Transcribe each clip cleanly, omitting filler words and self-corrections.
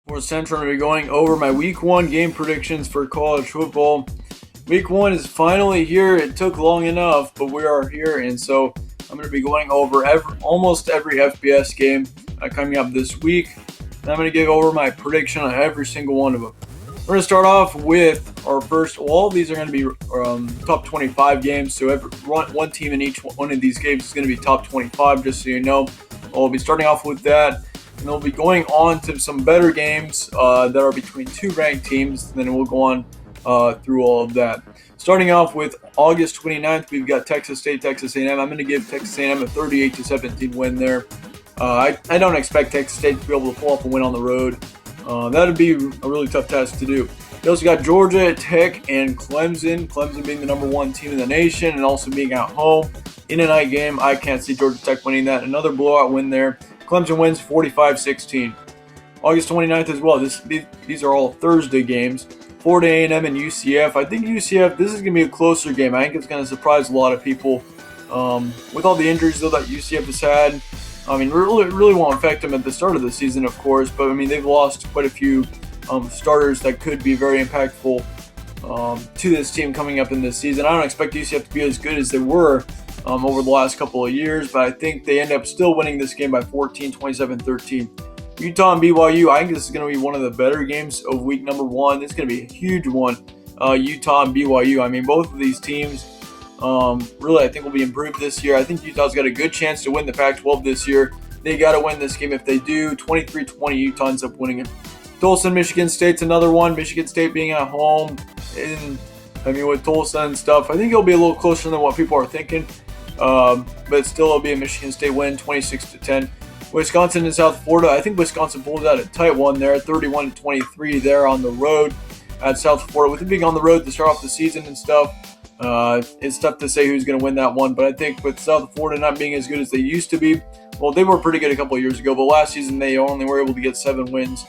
For Central, I'm going to be going over my Week 1 game predictions for college football. Week 1 is finally here. It took long enough, but we are here, and so I'm going to be going over almost every FBS game coming up this week. And I'm going to give over my prediction on every single one of them. We're going to start off with our first. All of these are going to be top 25 games, so one team in each one of these games is going to be top 25, just so you know. I'll be starting off with that. And we'll be going on to some better games that are between two ranked teams. And then we'll go on through all of that. Starting off with August 29th, we've got Texas State, Texas A&M. I'm going to give Texas A&M a 38-17 win there. I don't expect Texas State to be able to pull off a win on the road. That would be a really tough task to do. You also got Georgia Tech and Clemson. Clemson being the number one team in the nation and also being at home in a night game. I can't see Georgia Tech winning that. Another blowout win there. Clemson wins 45-16. August 29th as well. These are all Thursday games. Florida A&M and UCF. I think UCF, this is going to be a closer game. I think it's going to surprise a lot of people. With all the injuries, though, that UCF has had, I mean, really won't affect them at the start of the season, of course. But, I mean, they've lost quite a few starters that could be very impactful to this team coming up in this season. I don't expect UCF to be as good as they were over the last couple of years, but I think they end up still winning this game by 14, 27-13. Utah and BYU, I think this is going to be one of the better games of week number 1. This is going to be a huge one, Utah and BYU. I mean, both of these teams really, I think, will be improved this year. I think Utah's got a good chance to win the Pac-12 this year. They got to win this game. If they do, 23-20, Utah ends up winning it. Tulsa and Michigan State's another one. Michigan State being at home, with Tulsa and stuff, I think it'll be a little closer than what people are thinking. But still, it'll be a Michigan State win, 26-10. Wisconsin and South Florida. I think Wisconsin pulled out a tight one there, 31-23 there on the road at South Florida. With it being on the road to start off the season and stuff, it's tough to say who's going to win that one. But I think with South Florida not being as good as they used to be, well, they were pretty good a couple of years ago, but last season they only were able to get 7 wins.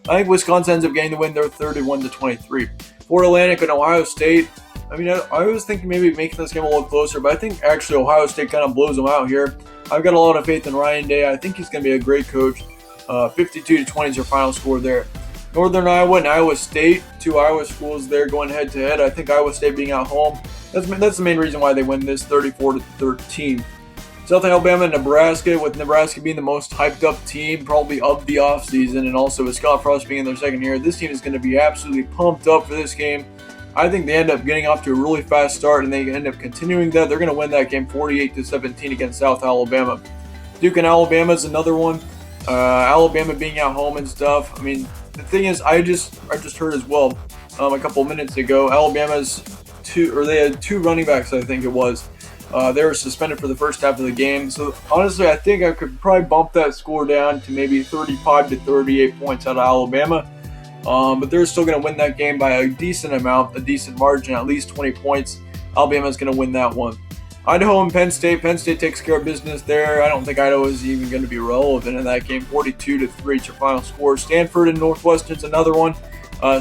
I think Wisconsin ends up getting the win there, 31-23. Florida Atlantic and Ohio State. I mean, I was thinking maybe making this game a little closer, but I think actually Ohio State kind of blows them out here. I've got a lot of faith in Ryan Day. I think he's going to be a great coach. 52-20 is your final score there. Northern Iowa and Iowa State, two Iowa schools there going head-to-head. I think Iowa State being at home, that's the main reason why they win this, 34-13. South Alabama and Nebraska, with Nebraska being the most hyped-up team probably of the offseason, and also with Scott Frost being in their second year, this team is going to be absolutely pumped up for this game. I think they end up getting off to a really fast start, and they end up continuing that. They're going to win that game 48-17 against South Alabama. Duke and Alabama is another one. Alabama being at home and stuff. I mean, the thing is, I just heard as well a couple of minutes ago, they had 2 running backs, I think it was. They were suspended for the first half of the game. So honestly, I think I could probably bump that score down to maybe 35-38 points out of Alabama. But they're still going to win that game by a decent amount, a decent margin, at least 20 points. Alabama's going to win that one. Idaho and Penn State. Penn State takes care of business there. I don't think Idaho is even going to be relevant in that game. 42-3 is your final score. Stanford and Northwestern's another one.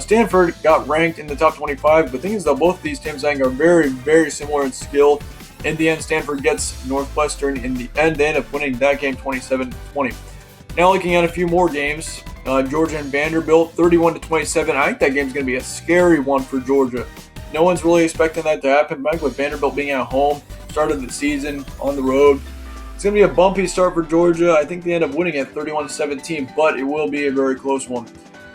Stanford got ranked in the top 25, but the thing is that both of these teams, I think, are very, very similar in skill. In the end, Stanford gets Northwestern. In the end, they end up winning that game 27-20. Now looking at a few more games. Georgia and Vanderbilt, 31-27. I think that game's going to be a scary one for Georgia. No one's really expecting that to happen. But with Vanderbilt being at home, start of the season, on the road, it's going to be a bumpy start for Georgia. I think they end up winning at 31-17, but it will be a very close one.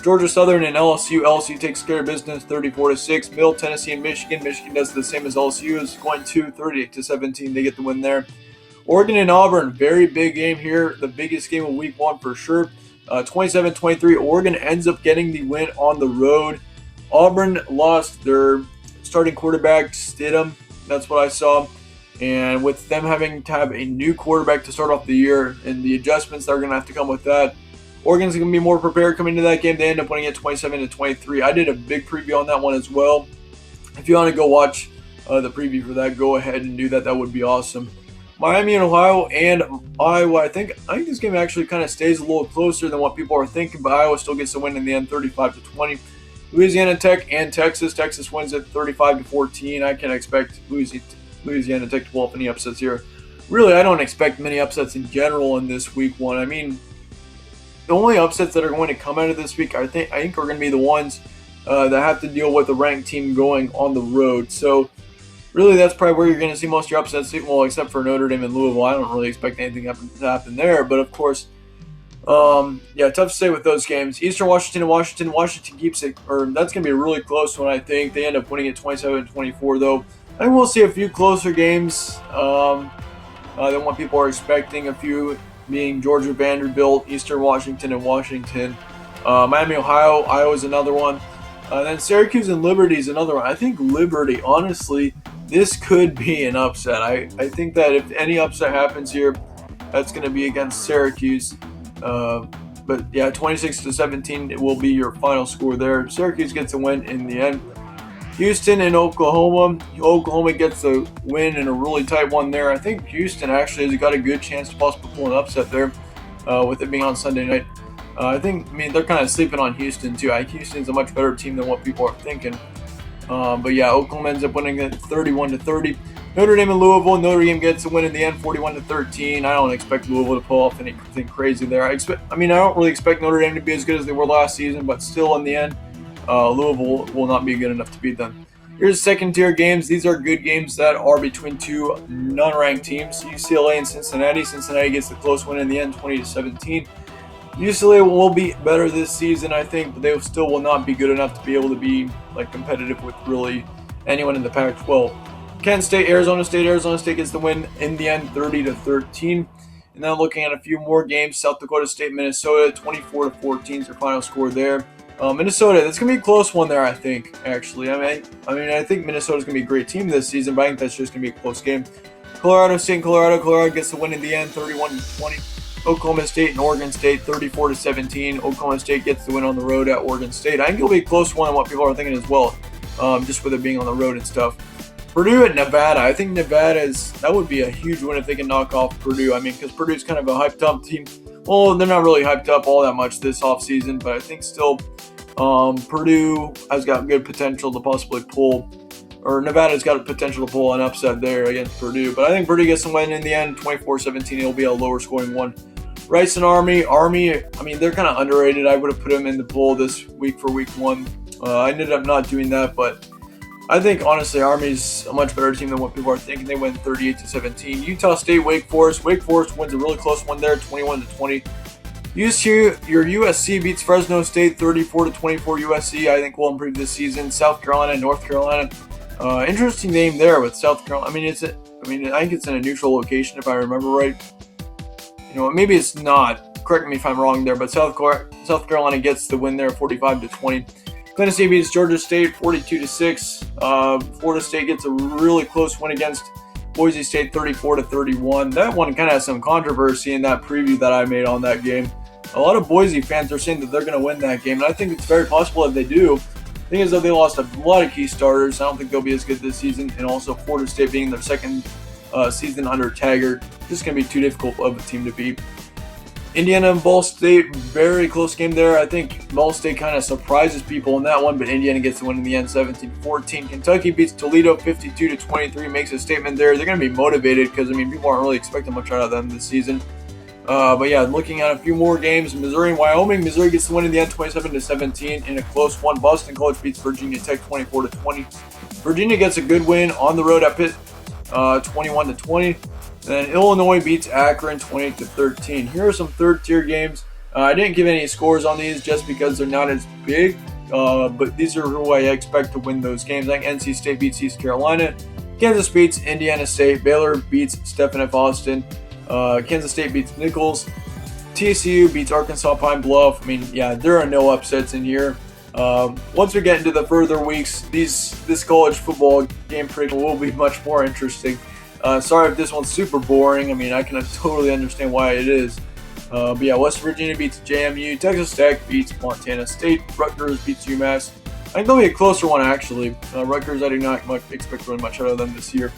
Georgia Southern and LSU. LSU takes care of business, 34-6. Middle Tennessee and Michigan. Michigan does the same as LSU, is going to 38-17. They get the win there. Oregon and Auburn, very big game here. The biggest game of week 1 for sure. 27-23, Oregon ends up getting the win on the road. Auburn lost their starting quarterback, Stidham. That's what I saw. And with them having to have a new quarterback to start off the year and the adjustments that are going to have to come with that, Oregon's going to be more prepared coming into that game. They end up winning it 27-23. I did a big preview on that one as well. If you want to go watch the preview for that, go ahead and do that. That would be awesome. Miami and Ohio and Iowa. I think this game actually kind of stays a little closer than what people are thinking, but Iowa still gets the win in the end, 35-20. Louisiana Tech and Texas. Texas wins it 35-14. I can't expect Louisiana Tech to pull off any upsets here. Really, I don't expect many upsets in general in this week 1. I mean, the only upsets that are going to come out of this week, I think are going to be the ones that have to deal with a ranked team going on the road. So really, that's probably where you're going to see most of your upsets. Well, except for Notre Dame and Louisville, I don't really expect anything to happen there. But of course, yeah, tough to say with those games. Eastern Washington and Washington keeps it, or that's going to be a really close one. I think they end up winning it 27-24, though. I think we'll see a few closer games than what people are expecting. A few being Georgia, Vanderbilt, Eastern Washington, and Washington. Miami, Ohio. Iowa is another one. Then Syracuse and Liberty is another one. I think Liberty, honestly, this could be an upset. I think that if any upset happens here, that's going to be against Syracuse. But yeah, 26-17 it will be your final score there. Syracuse gets a win in the end. Houston and Oklahoma. Oklahoma gets a win in a really tight one there. I think Houston actually has got a good chance to possibly pull an upset there, with it being on Sunday night. I mean, they're kind of sleeping on Houston too. Houston's a much better team than what people are thinking. But yeah, Oklahoma ends up winning it 31-30. Notre Dame and Louisville. Notre Dame gets a win in the end, 41-13. I don't expect Louisville to pull off anything crazy there. I don't really expect Notre Dame to be as good as they were last season, but still, in the end, Louisville will not be good enough to beat them. Here's second-tier games. These are good games that are between two non-ranked teams, UCLA and Cincinnati. Cincinnati gets the close win in the end, 20-17. UCLA will be better this season, I think, but they still will not be good enough to be able to be competitive with really anyone in the Pac-12. Kent State, Arizona State. Arizona State gets the win in the end, 30-13. And then looking at a few more games, South Dakota State, Minnesota, 24-14 is their final score there. Minnesota, that's going to be a close one there, I think, actually. I think Minnesota's going to be a great team this season, but I think that's just going to be a close game. Colorado State and Colorado gets the win in the end, 31-20. Oklahoma State and Oregon State, 34-17. Oklahoma State gets the win on the road at Oregon State. I think it'll be a close one on what people are thinking as well, just with it being on the road and stuff. Purdue at Nevada. I think that would be a huge win if they can knock off Purdue. Because Purdue's kind of a hyped up team. Well, they're not really hyped up all that much this offseason, but I think still Purdue has got good potential to possibly pull, or Nevada's got a potential to pull an upset there against Purdue. But I think Purdue gets some win in the end, 24-17. It'll be a lower scoring one. Rice and Army, they're kind of underrated. I would have put them in the poll this week for week one. I ended up not doing that, but I think, honestly, Army's a much better team than what people are thinking. They win 38-17. Utah State, Wake Forest. Wake Forest wins a really close one there, 21-20. Your USC beats Fresno State, 34-24. USC, I think, will improve this season. South Carolina, North Carolina. Interesting name there with South Carolina. I think it's in a neutral location, if I remember right. Maybe it's not. Correct me if I'm wrong there, but South Carolina gets the win there, 45-20. Clemson State beats Georgia State 42-6. Florida State gets a really close win against Boise State 34-31. That one kind of has some controversy in that preview that I made on that game. A lot of Boise fans are saying that they're going to win that game, and I think it's very possible that they do. The thing is that they lost a lot of key starters. I don't think they'll be as good this season, and also Florida State being their second season under Taggart, just going to be too difficult of a team to beat. Indiana and Ball State, very close game there. I think Ball State kind of surprises people in that one, but Indiana gets the win in the end, 17-14. Kentucky beats Toledo 52-23, makes a statement there. They're going to be motivated because, people aren't really expecting much out of them this season. But yeah, looking at a few more games, Missouri and Wyoming. Missouri gets the win in the end, 27-17 in a close one. Boston College beats Virginia Tech 24-20. Virginia gets a good win on the road at Pitt, 21-20. Then Illinois beats Akron 28-13. Here are some third-tier games. I didn't give any scores on these just because they're not as big, but these are who I expect to win those games. I think NC State beats East Carolina. Kansas beats Indiana State. Baylor beats Stephen F. Austin. Kansas State beats Nichols. TCU beats Arkansas Pine Bluff. There are no upsets in here. Once we get into the further weeks, this college football game prediction will be much more interesting. Sorry if this one's super boring. I can totally understand why it is. But yeah, West Virginia beats JMU. Texas Tech beats Montana State. Rutgers beats UMass. I think that'll be a closer one, actually. Rutgers, I do not expect really much out of them this year.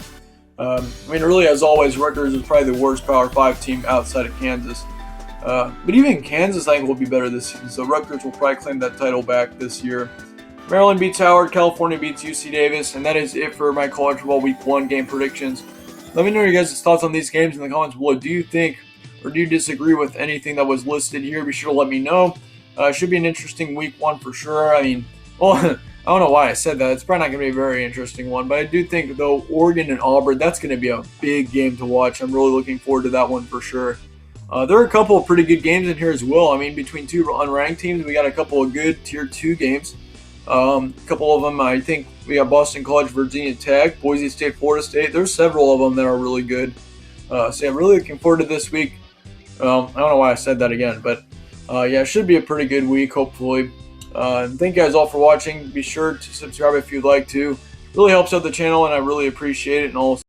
Really, as always, Rutgers is probably the worst Power 5 team outside of Kansas. But even Kansas, I think, will be better this season. So Rutgers will probably claim that title back this year. Maryland beats Howard. California beats UC Davis. And that is it for my college football week 1 game predictions. Let me know your guys' thoughts on these games in the comments below. Do you think or do you disagree with anything that was listed here? Be sure to let me know. Should be an interesting week one for sure. I mean, well, I don't know why I said that. It's probably not going to be a very interesting one, but I do think, though, Oregon and Auburn, that's going to be a big game to watch. I'm really looking forward to that one for sure. There are a couple of pretty good games in here as well. I mean, between two unranked teams, we got a couple of good Tier 2 games. A couple of them, I think we got Boston College, Virginia Tech, Boise State, Florida State. There's several of them that are really good. So yeah, I'm really looking forward to this week. I don't know why I said that again, but yeah, it should be a pretty good week, hopefully. Thank you guys all for watching. Be sure to subscribe if you'd like to. Really helps out the channel, and I really appreciate it. And all.